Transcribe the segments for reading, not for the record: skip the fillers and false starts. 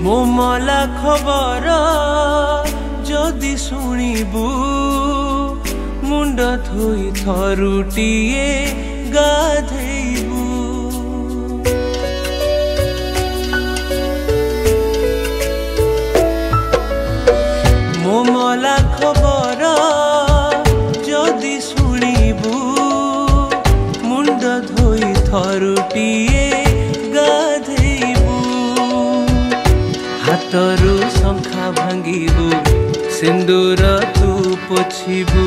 मो मला खबर जदि शुणिबु मुंड धोई थरुटिए गाधेबु। मो मला खबर जदि शुणिबु मुंड धोई थरुटिए गाधेबु। हाथरू शंखा भांगिबु सिंदूर तू पोछिबु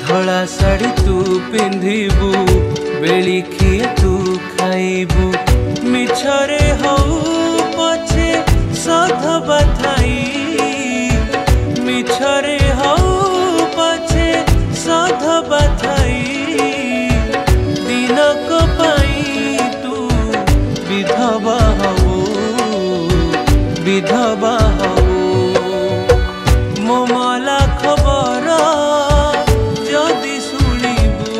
धला साड़ी तू पिंधिबु बेलिखिए तू खाइबु। मिछरे हऊ पछे सधबा थाई मिछरे हऊ पछे सधबा थाई दिनक पाई तू विधवा हऊ विधवा हऊ। मो मला खबर जदि शुणिबु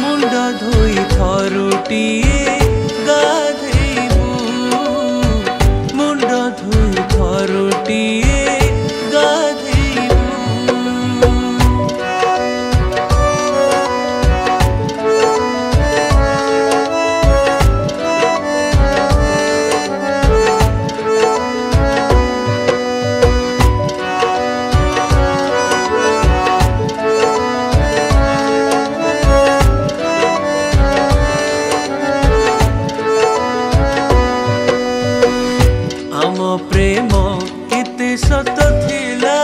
मुंड धोई थरुटिए गाधेबु मुंड धोई थरुटिए गाधेबु। प्रेम केते सत थिला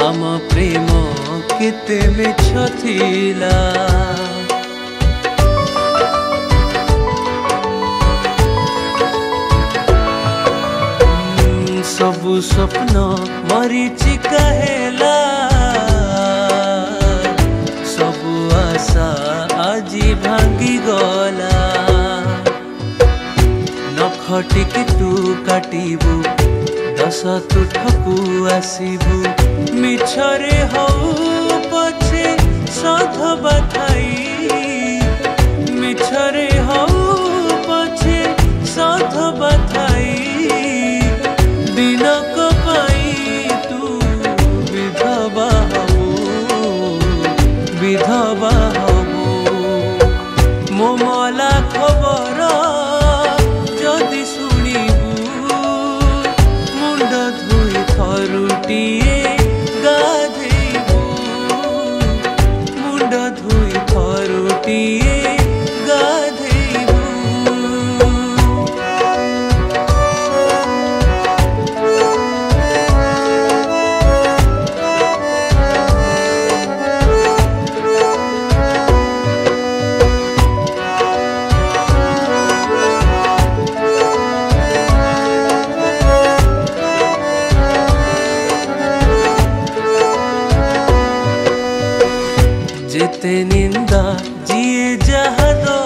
आम प्रेम केते मिछ थिला। सबु स्वप्न मरीचिका हेला सबु आशा आजी भांगी गला। नखटिके तू काटिबु दस तुठकू आसिबु मिछरे हऊ पछे सधबा थाई मिछरे हऊ पछे सधबा थाई दिनक पाई तू विधवा हऊ विधवा हऊ। मो मला खबर जदि शुणिबु मुंड धोई थरुटिए गाधेबु मुंड धोई थरुटिए गाधेबु। जेते निंदा जिए जहादो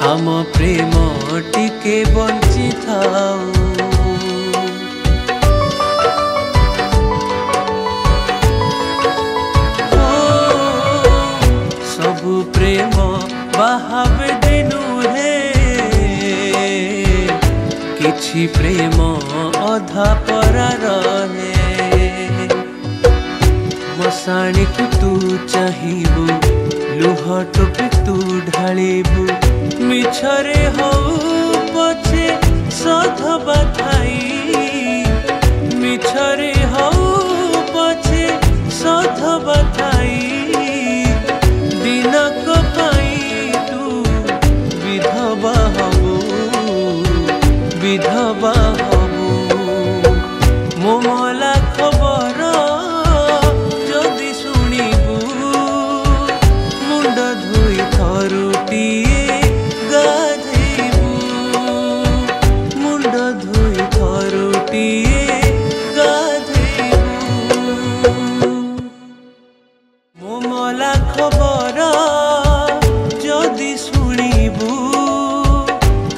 आम प्रेम टिके बंची थाऊ। सबु प्रेम बाहावे दिनु हे किछि प्रेम अधा परा रहे। मसाणी को तू चाहिबु लुह टोपी तू ढालिबु मिछरे हऊ पछे सधबा थाई मिछरे हऊ पछे सधबा थाई दिनक पाई तू विधवा हऊ विधवा हऊ। मो मला खबर जदि शुणिबु मुंड धोई थरुटिए गाधेबु मुंड धोई थरुटिए गाधेबु। मो मला खबर जदि शुणिबु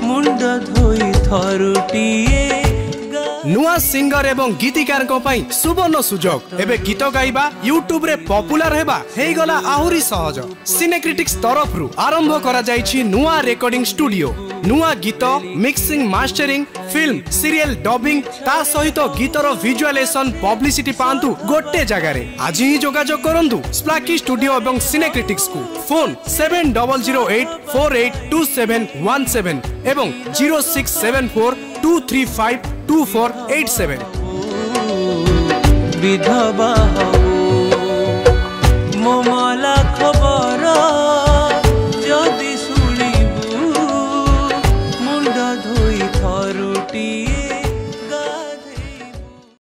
मुंड धोई थरुटिए। नुआ सिंगर एवं गीतिकार को पाई सुवर्ण सुजोग एबे गीत गाइबा यूट्यूब रे पॉपुलर हेबा हेई गला आहुरी सहज सिनेक्रिटिक्स तरफ रु आरंभ करा जाईछि नुआ रेकॉर्डिंग स्टूडियो नुआ गीत mixing mastering film serial dubbing ता सहित गीतर विजुअलाइजेशन पब्लिसिटी पांतु गोटे जगह रे आज ही जोगाजोग करंतु स्प्लाकी स्टूडियो एवं सिनेक्रिटिक्स को फोन 7008482717 एवं 0674235247 विधवा